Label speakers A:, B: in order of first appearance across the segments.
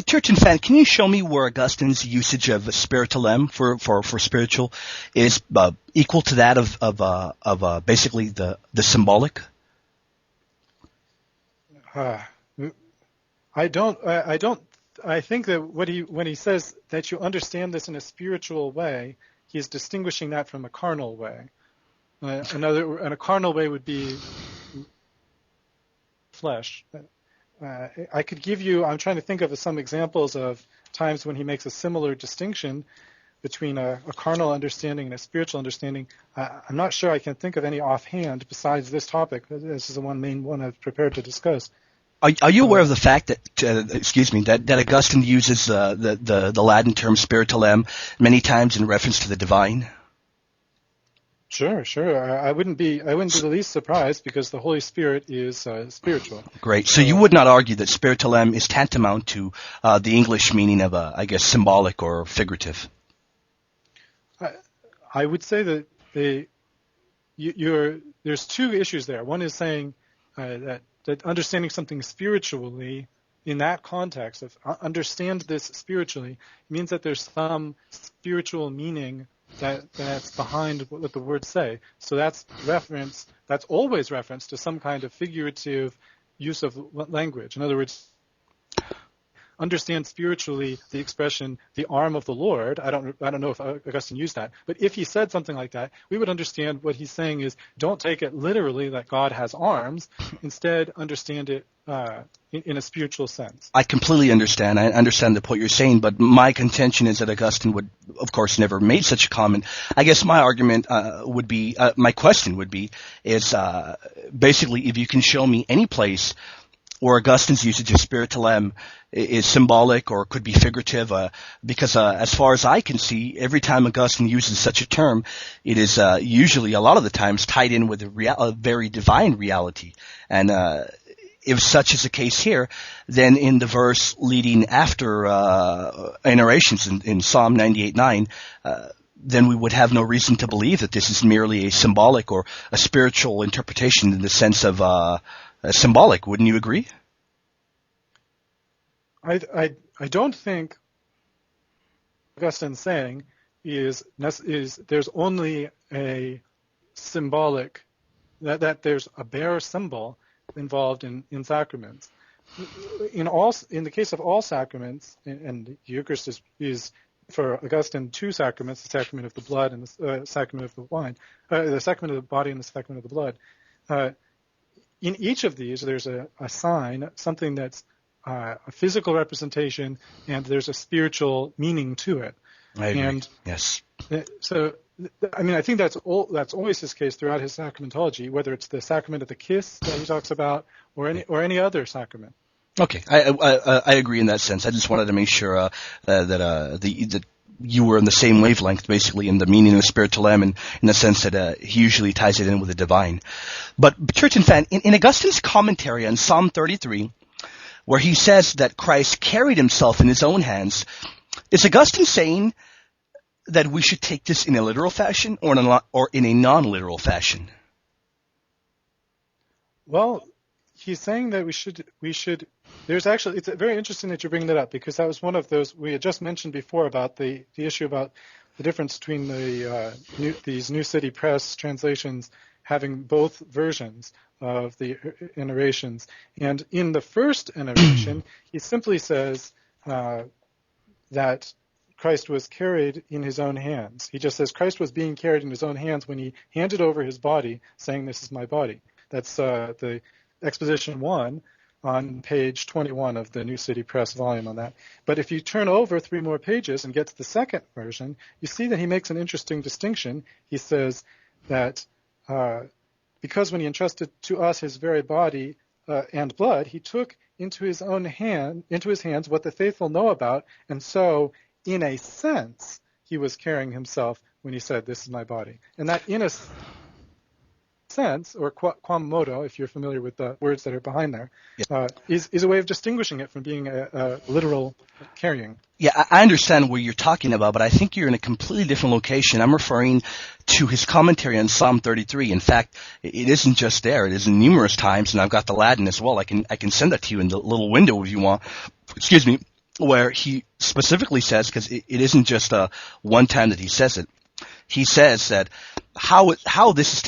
A: Turretinfan, can you show me where Augustine's usage of spiritualem for spiritual is equal to that of basically the symbolic?
B: I think that when he says that you understand this in a spiritual way, he's distinguishing that from a carnal way. And a carnal way would be flesh. I could give you, I'm trying to think of some examples of times when he makes a similar distinction between a carnal understanding and a spiritual understanding. I'm not sure I can think of any offhand besides this topic. This is the main one I've prepared to discuss.
A: Are you aware of the fact that, that Augustine uses the Latin term spiritualem many times in reference to the divine?
B: Sure. I wouldn't be the least surprised because the Holy Spirit is spiritual.
A: Great. So you would not argue that spiritualem is tantamount to the English meaning of, symbolic or figurative?
B: I would say that there's two issues there. One is saying that understanding something spiritually in that context of understand this spiritually means that there's some spiritual meaning that's behind what the words say. So that's always reference to some kind of figurative use of language. In other words, understand spiritually the expression "the arm of the Lord." I don't know if Augustine used that, but if he said something like that, we would understand what he's saying is don't take it literally that God has arms. Instead, understand it in a spiritual sense.
A: I completely understand. I understand the point you're saying, but my contention is that Augustine would, of course, never made such a comment. I guess my argument my question would be, is basically if you can show me any place where Augustine's usage of spiritualem is symbolic or could be figurative, because as far as I can see, every time Augustine uses such a term, it is usually a lot of the times tied in with a very divine reality. And if such is the case here, then in the verse leading after iterations in Psalm 98:9, then we would have no reason to believe that this is merely a symbolic or a spiritual interpretation in the sense of symbolic. Wouldn't you agree?
B: I don't think Augustine's saying is there's only a symbolic, that there's a bare symbol involved in sacraments. In the case of all sacraments, and the Eucharist is for Augustine two sacraments: the sacrament of the blood and the sacrament of the wine, the sacrament of the body and the sacrament of the blood. In each of these, there's a sign, something that's a physical representation, and there's a spiritual meaning to it.
A: I agree.
B: And
A: yes.
B: So, I think that's always his case throughout his sacramentology, whether it's the sacrament of the kiss that he talks about, or any other sacrament.
A: Okay, I agree in that sense. I just wanted to make sure that you were on the same wavelength, basically, in the meaning of spiritualem, and in the sense that he usually ties it in with the divine. But Turretinfan, in Augustine's commentary on Psalm 33, where he says that Christ carried himself in his own hands, is Augustine saying that we should take this in a literal fashion or in a non-literal fashion?
B: Well, he's saying that we should. There's actually, it's very interesting that you bring that up, because that was one of those we had just mentioned before about the issue about the difference between these New City Press translations having both versions of the iterations. And in the first iteration, he simply says that Christ was carried in his own hands. He just says Christ was being carried in his own hands when he handed over his body, saying, "This is my body." That's the Exposition 1 on page 21 of the New City Press volume on that. But if you turn over 3 more pages and get to the second version, you see that he makes an interesting distinction. He says that because when he entrusted to us his very body and blood, he took into his hands what the faithful know about, and so, in a sense, he was carrying himself when he said, "This is my body." And that in a sense, or quam modo, if you're familiar with the words that are behind there, is a way of distinguishing it from being a literal carrying.
A: Yeah, I understand what you're talking about, but I think you're in a completely different location. I'm referring to his commentary on Psalm 33. In fact, it isn't just there. It is in numerous times, and I've got the Latin as well. I can send that to you in the little window if you want. Excuse me. where he specifically says, because it isn't just one time that he says it. He says that how is this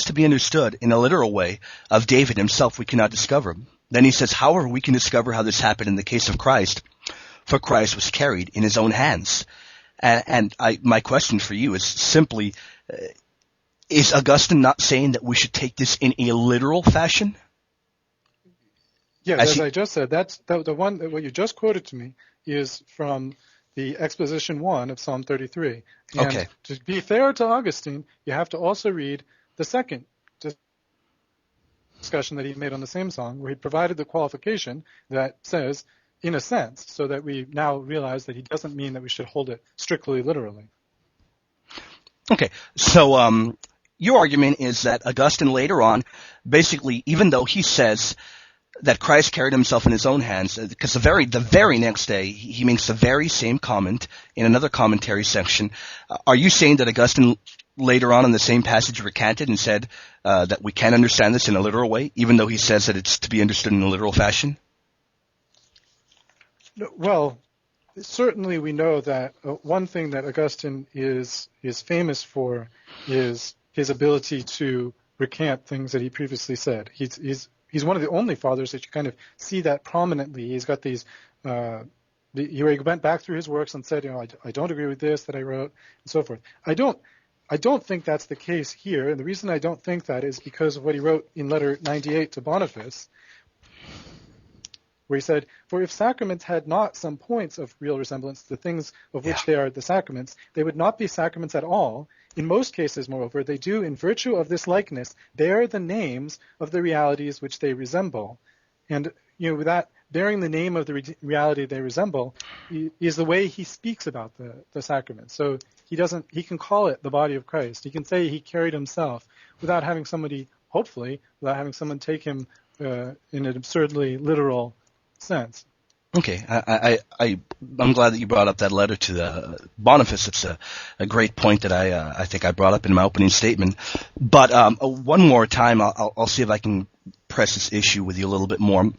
A: to be understood in a literal way of David himself we cannot discover. Then he says, however, we can discover how this happened in the case of Christ, for Christ was carried in his own hands. And my question for you is simply, is Augustine not saying that we should take this in a literal fashion?
B: Yeah, as I just said, that's the one what you just quoted to me is from the Exposition 1 of Psalm 33. And
A: okay.
B: To be fair to Augustine, you have to also read the second discussion that he made on the same song, where he provided the qualification that says, in a sense, so that we now realize that he doesn't mean that we should hold it strictly literally.
A: Okay, so your argument is that Augustine later on, basically, even though he says that Christ carried himself in his own hands, because the very next day he makes the very same comment in another commentary section. Are you saying that Augustine later on in the same passage recanted and said that we can understand this in a literal way, even though he says that it's to be understood in a literal fashion?
B: Well, certainly we know that one thing that Augustine is famous for is his ability to recant things that he previously said. He's one of the only fathers that you kind of see that prominently. He's got these, he went back through his works and said, I don't agree with this that I wrote, and so forth. I don't think that's the case here, and the reason I don't think that is because of what he wrote in letter 98 to Boniface, where he said, for if sacraments had not some points of real resemblance to the things of which they are the sacraments, they would not be sacraments at all. In most cases, moreover, they do, in virtue of this likeness, bear the names of the realities which they resemble. And, with that, bearing the name of the reality they resemble is the way he speaks about the sacrament. So he can call it the body of Christ. He can say he carried himself without having hopefully, without having someone take him in an absurdly literal sense.
A: Okay, I'm glad that you brought up that letter to the Boniface. It's a great point that I think I brought up in my opening statement. But one more time, I'll see if I can press this issue with you a little bit more.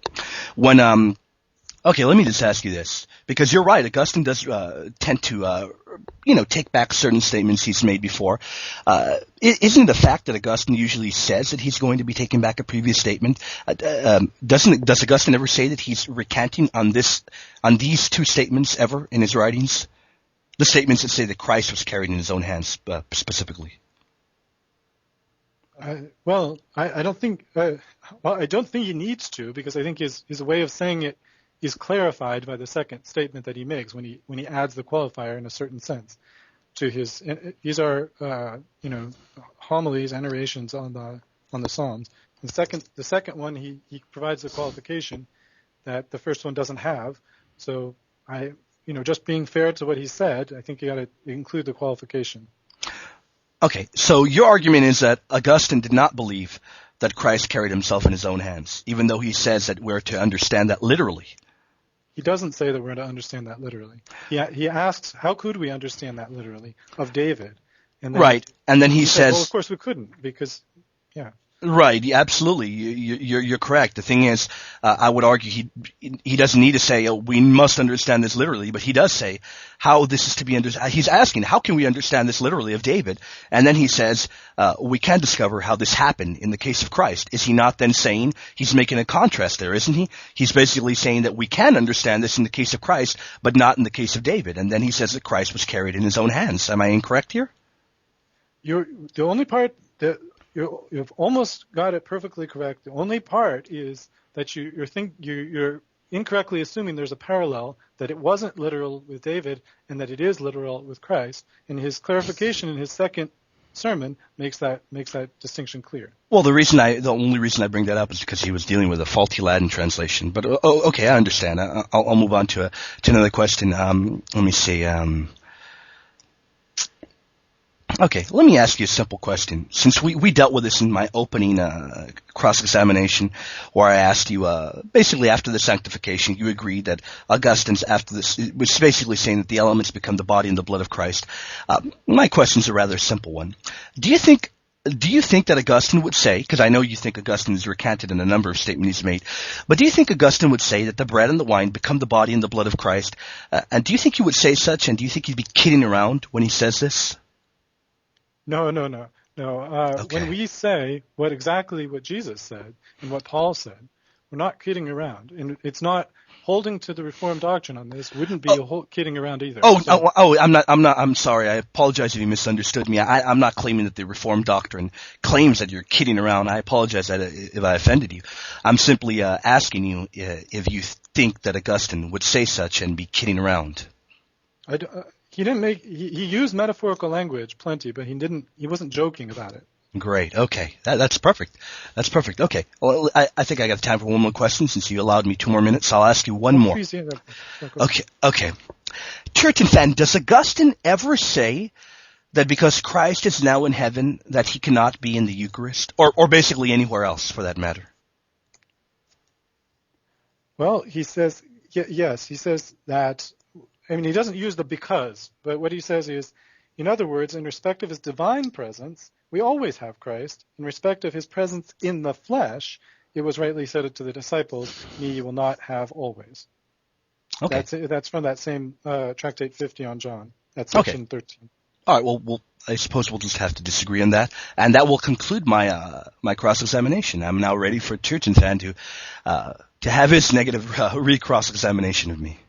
A: Okay, let me just ask you this, because you're right. Augustine does tend to, take back certain statements he's made before. Isn't it a fact that Augustine usually says that he's going to be taking back a previous statement? Does Augustine ever say that he's recanting on these two statements ever in his writings? The statements that say that Christ was carried in his own hands, specifically.
B: I don't think he needs to, because I think his way of saying it is clarified by the second statement that he makes when he adds the qualifier in a certain sense to his. These are homilies and orations on the Psalms. The second one he provides the qualification that the first one doesn't have. So just being fair to what he said, I think you got to include the qualification.
A: Okay, so your argument is that Augustine did not believe that Christ carried himself in his own hands, even though he says that we're to understand that literally.
B: He doesn't say that we're to understand that literally. He asks, how could we understand that literally of David? And then
A: right, and then he says,
B: well, of course we couldn't, because, yeah.
A: Right, absolutely. You're correct. The thing is, I would argue he doesn't need to say, we must understand this literally, but he does say how this is to be understood. He's asking, how can we understand this literally of David? And then he says, we can discover how this happened in the case of Christ. Is he not then saying, he's making a contrast there, isn't he? He's basically saying that we can understand this in the case of Christ, but not in the case of David. And then he says that Christ was carried in his own hands. Am I incorrect here?
B: The only part that you've almost got it perfectly correct. The only part is that you're incorrectly assuming there's a parallel, that it wasn't literal with David and that it is literal with Christ. And his clarification in his second sermon makes that distinction clear.
A: Well, the only reason I bring that up is because he was dealing with a faulty Latin translation. But okay, I understand. I'll move on to another question. Let me see. Okay, let me ask you a simple question. Since we dealt with this in my opening cross-examination, where I asked you, basically after the sanctification, you agreed that Augustine's after this was basically saying that the elements become the body and the blood of Christ. My question's a rather simple one. Do you think do you think that Augustine would say, because I know you think Augustine is recanted in a number of statements he's made, but do you think Augustine would say that the bread and the wine become the body and the blood of Christ? And do you think he would say such, and do you think he'd be kidding around when he says this?
B: No.
A: Okay.
B: When we say exactly what Jesus said and what Paul said, we're not kidding around. And it's not holding to the Reformed doctrine on this wouldn't be kidding around either.
A: I'm sorry. I apologize if you misunderstood me. I'm not claiming that the Reformed doctrine claims that you're kidding around. I apologize if I offended you. I'm simply asking you if you think that Augustine would say such and be kidding around.
B: He used metaphorical language plenty, but he wasn't joking about it.
A: Great. Okay. That's perfect. That's perfect. Okay. Well, I think I got time for one more question since you allowed me 2 more minutes. So I'll ask you one more.
B: Please, yeah,
A: Okay. Turretinfan, does Augustine ever say that because Christ is now in heaven that he cannot be in the Eucharist? Or basically anywhere else for that matter?
B: Well, he says, yes, he says that. I mean, he doesn't use the because, but what he says is, in other words, in respect of his divine presence, we always have Christ. In respect of his presence in the flesh, it was rightly said to the disciples, me you will not have always.
A: Okay.
B: That's from that same Tractate 50 on John. That's section 13.
A: All right. Well, I suppose we'll just have to disagree on that, and that will conclude my my cross-examination. I'm now ready for Turretinfan to have his negative re-cross-examination of me.